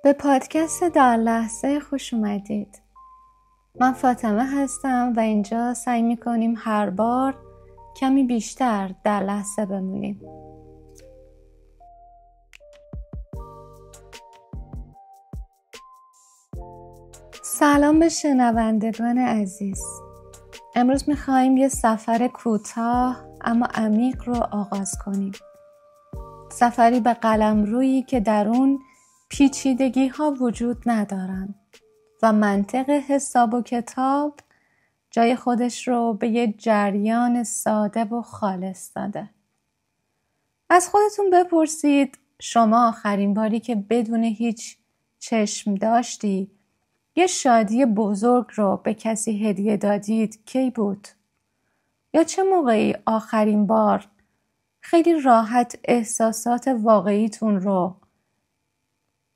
به پادکست در لحظه خوش اومدید. من فاطمه هستم و اینجا سعی میکنیم هر بار کمی بیشتر در لحظه بمونیم. سلام به شنوندگان عزیز. امروز میخوایم یه سفر کوتاه اما عمیق رو آغاز کنیم. سفری به قلمرویی که در اون پیچیدگی ها وجود ندارن و منطق حساب و کتاب جای خودش رو به یه جریان ساده و خالص داده. از خودتون بپرسید شما آخرین باری که بدون هیچ چشم داشتی یه شادی بزرگ رو به کسی هدیه دادید کی بود؟ یا چه موقعی آخرین بار خیلی راحت احساسات واقعیتون رو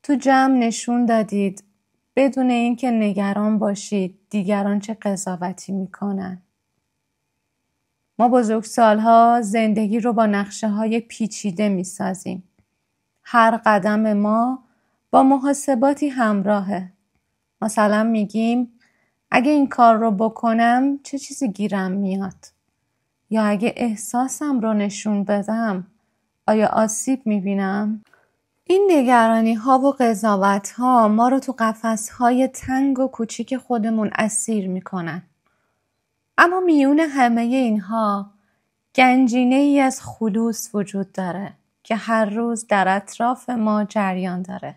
تو جمع نشون دادید بدون اینکه نگران باشید دیگران چه قضاوتی میکنن؟ ما بزرگسال‌ها زندگی رو با نقشه‌های پیچیده میسازیم. هر قدم ما با محاسباتی همراهه. مثلا میگیم اگه این کار رو بکنم چه چیزی گیرم میاد؟ یا اگه احساسم رو نشون بدم آیا آسیب میبینم؟ این نگرانی ها و قضاوت ها ما رو تو قفس های تنگ و کوچیک خودمون اسیر میکنن. اما میون همه اینها گنجینه ای از خلوص وجود داره که هر روز در اطراف ما جریان داره.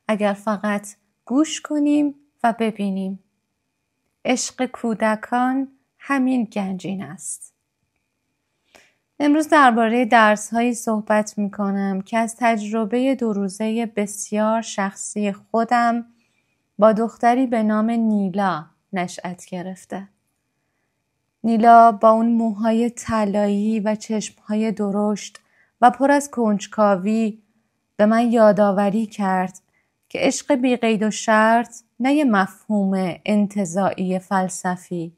اگر فقط گوش کنیم و ببینیم. عشق کودکان همین گنجینه است. امروز درباره درس‌هایی صحبت می‌کنم که از تجربه 2 روزه بسیار شخصی خودم با دختری به نام نیلا نشأت گرفته. نیلا با اون موهای طلایی و چشم‌های درشت و پر از کنجکاوی به من یادآوری کرد که عشق بی قید و شرط نه یه مفهوم انتزاعی فلسفی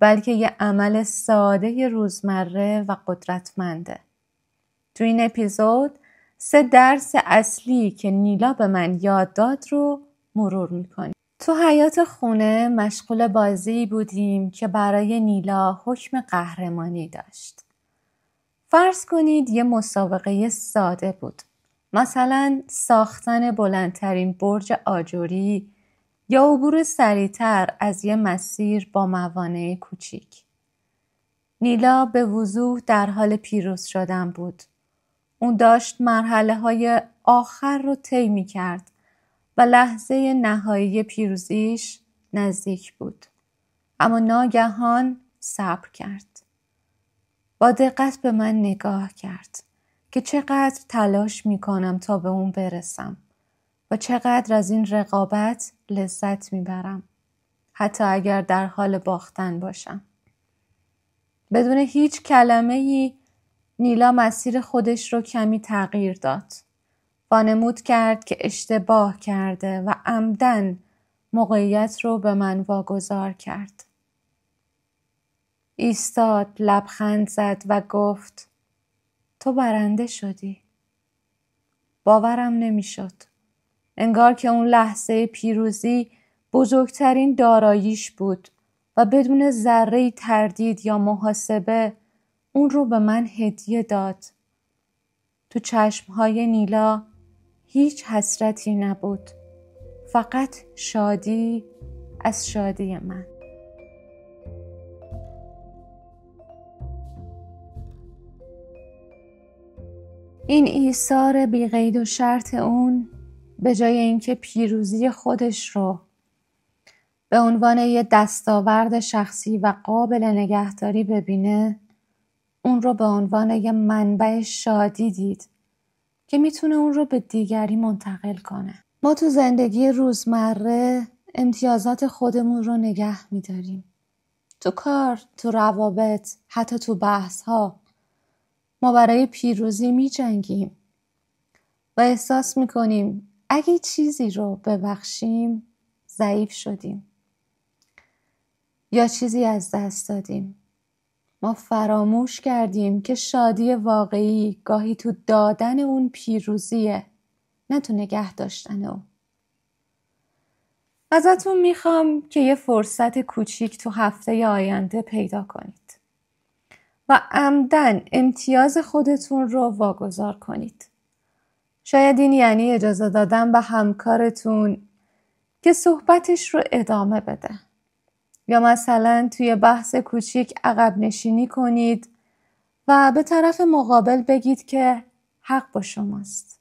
بلکه یه عمل ساده روزمره و قدرتمنده. تو این اپیزود 3 درس اصلی که نیلا به من یاد داد رو مرور میکنیم. تو حیاط خونه مشغول بازی بودیم که برای نیلا حکم قهرمانی داشت. فرض کنید یه مسابقه ساده بود. مثلا ساختن بلندترین برج آجری یا عبور سریعتر از یه مسیر با موانع کوچیک. نیلا به وضوح در حال پیروز شدن بود. اون داشت مرحله‌های آخر رو طی می‌کرد و لحظه نهایی پیروزیش نزدیک بود. اما ناگهان صبر کرد. با دقت به من نگاه کرد که چقدر تلاش می‌کنم تا به اون برسم و چقدر از این رقابت لذت میبرم حتی اگر در حال باختن باشم. بدون هیچ کلمه‌ای نیلا مسیر خودش رو کمی تغییر داد. وانمود کرد که اشتباه کرده و عمدن موقعیت رو به من واگذار کرد. ایستاد، لبخند زد و گفت تو برنده شدی. باورم نمیشد. انگار که اون لحظه پیروزی بزرگترین داراییش بود و بدون ذره تردید یا محاسبه اون رو به من هدیه داد. تو چشمهای نیلا هیچ حسرتی نبود. فقط شادی از شادی من. این ایثار بی قید و شرط اون به جای اینکه پیروزی خودش رو به عنوان یه دستاورد شخصی و قابل نگهداری ببینه، اون رو به عنوان یه منبع شادی دید که میتونه اون رو به دیگری منتقل کنه. ما تو زندگی روزمره امتیازات خودمون رو نگه میداریم. تو کار، تو روابط، حتی تو بحث ها ما برای پیروزی میجنگیم و احساس میکنیم اگه چیزی رو ببخشیم ضعیف شدیم یا چیزی از دست دادیم. ما فراموش کردیم که شادی واقعی گاهی تو دادن اون پیروزیه نه تو نگه داشتن او. ازتون میخوام که یه فرصت کوچیک تو هفته آینده پیدا کنید و عمدن امتیاز خودتون رو واگذار کنید. شاید این یعنی اجازه دادن به همکارتون که صحبتش رو ادامه بده. یا مثلا توی بحث کوچیک عقب نشینی کنید و به طرف مقابل بگید که حق با شماست.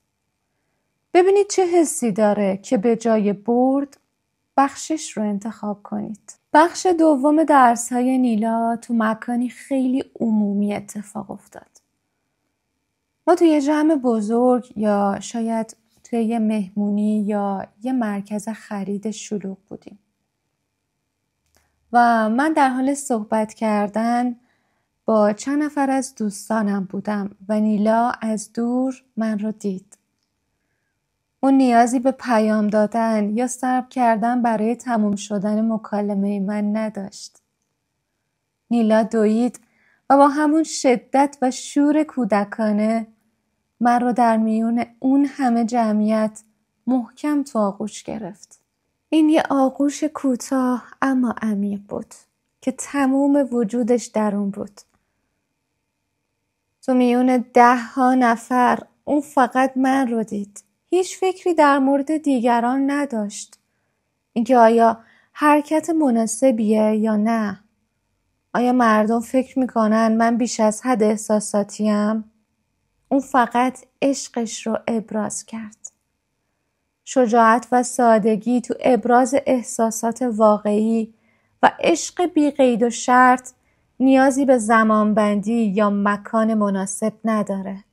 ببینید چه حسی داره که به جای برد بخشش رو انتخاب کنید. بخش دوم درس‌های نیلا تو مکانی خیلی عمومی اتفاق افتاد. ما توی یه جمع بزرگ یا شاید توی یه مهمونی یا یه مرکز خرید شلوغ بودیم. و من در حال صحبت کردن با چند نفر از دوستانم بودم و نیلا از دور من رو دید. اون نیازی به پیام دادن یا صبر کردن برای تموم شدن مکالمه من نداشت. نیلا دوید و با همون شدت و شور کودکانه من رو در میون اون همه جمعیت محکم تو آغوش گرفت. این یه آغوش کوتاه اما عمیق بود که تموم وجودش در اون بود. تو میون 10 نفر اون فقط من رو دید. هیچ فکری در مورد دیگران نداشت. اینکه آیا حرکت مناسبیه یا نه؟ آیا مردم فکر میکنن من بیش از حد احساساتیم؟ اون فقط عشقش رو ابراز کرد. شجاعت و سادگی تو ابراز احساسات واقعی و عشق بی قید و شرط نیازی به زمانبندی یا مکان مناسب نداره.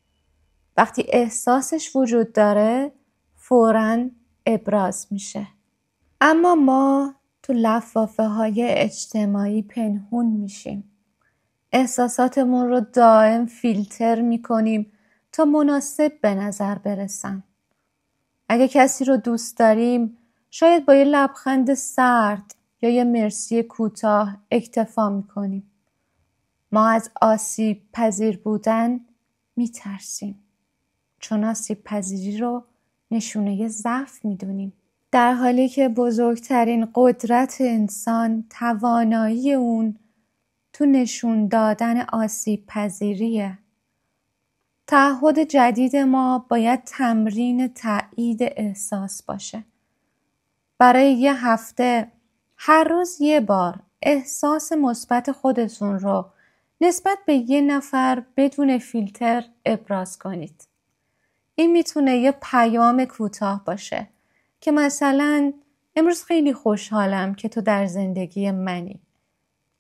وقتی احساسش وجود داره فوراً ابراز میشه. اما ما تو لفافه های اجتماعی پنهون میشیم. احساساتمون رو دائم فیلتر میکنیم تا مناسب به نظر برسن. اگه کسی رو دوست داریم شاید با یه لبخند سرد یا یه مرسی کوتاه اکتفا میکنیم. ما از آسیب پذیر بودن میترسیم چون آسیب پذیری رو نشونه ضعف میدونیم، در حالی که بزرگترین قدرت انسان توانایی اون تو نشون دادن آسیب پذیریه. تعهد جدید ما باید تمرین تایید احساس باشه. برای یه هفته هر روز یه بار احساس مثبت خودتون رو نسبت به یه نفر بدون فیلتر ابراز کنید. این میتونه یه پیام کوتاه باشه که مثلا امروز خیلی خوشحالم که تو در زندگی منی،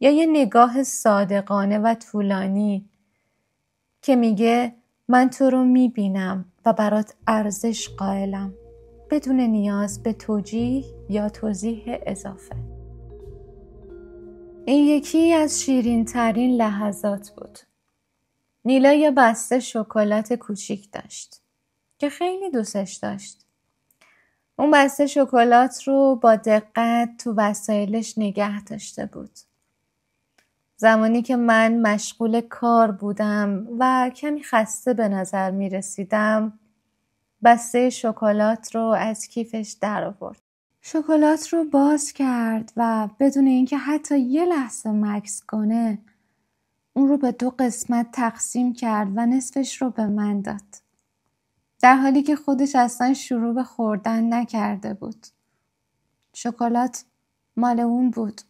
یا یه نگاه صادقانه و طولانی که میگه من تو رو میبینم و برات ارزش قائلم بدون نیاز به توجیه یا توضیح اضافه. این یکی از شیرین ترین لحظات بود. نیلا یه بسته شکلات کوچیک داشت که خیلی دوستش داشت. اون بسته شکلات رو با دقت تو وسایلش نگه داشته بود. زمانی که من مشغول کار بودم و کمی خسته به نظر می رسیدم، بسته شکلات رو از کیفش در آورد. شکلات رو باز کرد و بدون اینکه حتی یه لحظه مکث کنه اون رو به 2 قسمت تقسیم کرد و نصفش رو به من داد. در حالی که خودش اصلا شروع به خوردن نکرده بود. شکلات مال اون بود.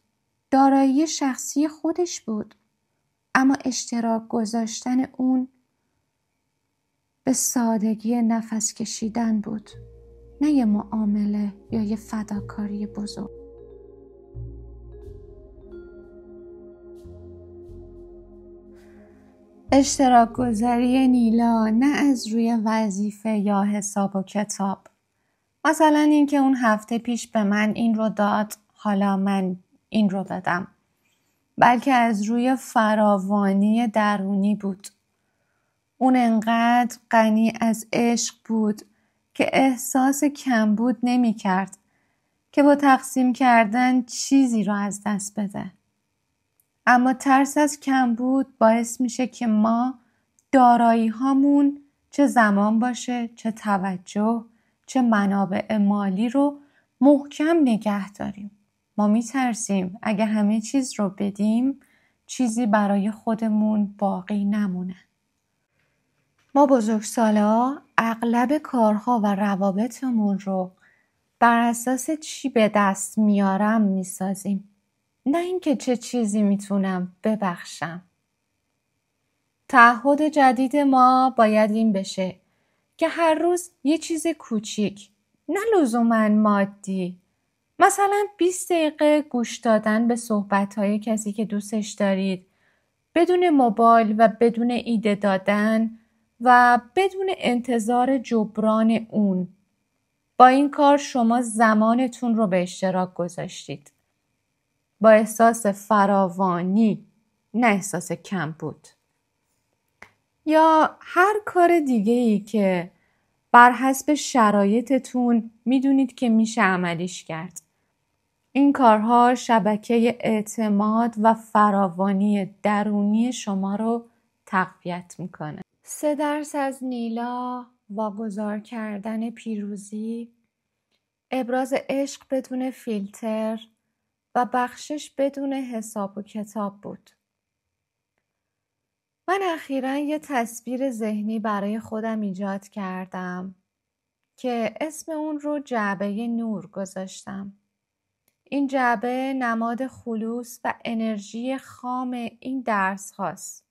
دارایی شخصی خودش بود. اما اشتراک گذاشتن اون به سادگی نفس کشیدن بود. نه یه معامله یا یه فداکاری بزرگ. اشتراک گذاری نیلا نه از روی وظیفه یا حساب و کتاب. مثلا این که اون هفته پیش به من این رو داد، حالا من این رو بدم. بلکه از روی فراوانی درونی بود. اون انقدر غنی از عشق بود که احساس کمبود نمی کرد که با تقسیم کردن چیزی رو از دست بده. اما ترس از کمبود باعث میشه که ما دارایی هامون چه زمان باشه، چه توجه، چه منابع مالی رو محکم نگه داریم. ما میترسیم اگه همه چیز رو بدیم چیزی برای خودمون باقی نمونه. ما بزرگسالا اغلب کارها و روابطمون رو بر اساس چی به دست میارم میسازیم، نه اینکه چه چیزی میتونم ببخشم. تعهد جدید ما باید این بشه که هر روز یه چیز کوچیک، نه لزوماً مادی، مثلا 20 دقیقه گوش دادن به صحبت‌های کسی که دوستش دارید، بدون موبایل و بدون ایده دادن و بدون انتظار جبران اون. با این کار شما زمانتون رو به اشتراک گذاشتید. با احساس فراوانی، نه احساس کمبود. یا هر کار دیگه‌ای که بر حسب شرایطتون میدونید که میشه عملیش کرد. این کارها شبکه اعتماد و فراوانی درونی شما رو تقویت میکنه. 3 درس از نیلا: واگذار کردن پیروزی، ابراز عشق بدون فیلتر و بخشش بدون حساب و کتاب بود. من اخیراً یه تصویر ذهنی برای خودم ایجاد کردم که اسم اون رو جعبه نور گذاشتم. این جعبه نماد خلوص و انرژی خام این درس هاست.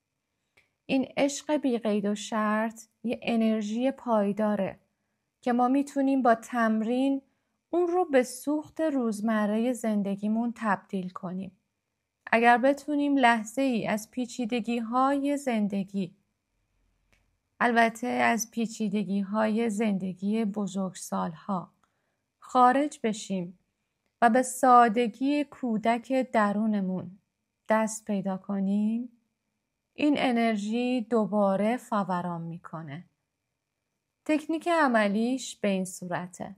این عشق بی قید و شرط یه انرژی پایداره که ما میتونیم با تمرین اون رو به سوخت روزمره زندگیمون تبدیل کنیم. اگر بتونیم لحظه ای از پیچیدگی های زندگی، البته از پیچیدگی های زندگی بزرگسالها، خارج بشیم و به سادگی کودک درونمون دست پیدا کنیم، این انرژی دوباره فوران میکنه. تکنیک عملیش به این صورته: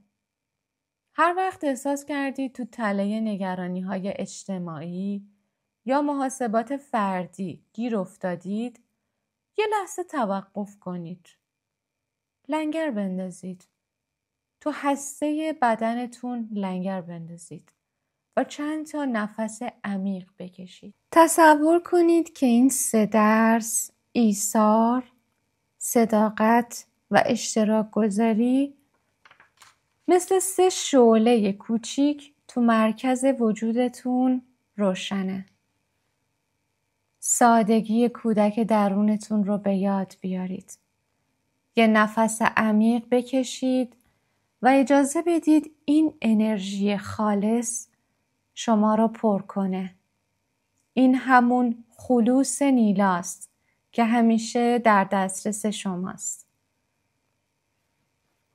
هر وقت احساس کردید تو تله نگرانی‌های اجتماعی یا محاسبات فردی گیر افتادید، یه لحظه توقف کنید. لنگر بندازید. تو هسته بدنتون لنگر بندازید و چند تا نفس عمیق بکشید. تصور کنید که این 3 درس، ایثار، صداقت و اشتراک گذاری، مثل 3 شعله کوچیک تو مرکز وجودتون روشنه. سادگی کودک درونتون رو به یاد بیارید. یه نفس عمیق بکشید و اجازه بدید این انرژی خالص شما رو پر کنه. این همون خلوص نیلاست که همیشه در دسترس شماست.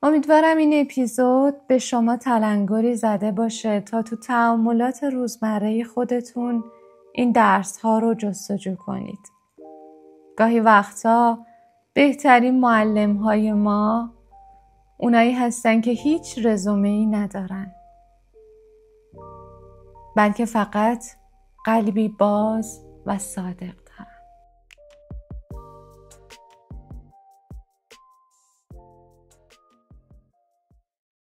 امیدوارم این اپیزود به شما تلنگری زده باشه تا تو تعاملات روزمره خودتون این درس ها رو جستجو کنید. گاهی وقتا بهترین معلم های ما اونایی هستن که هیچ رزومه‌ای ندارن، بلکه فقط قلبی باز و صادق.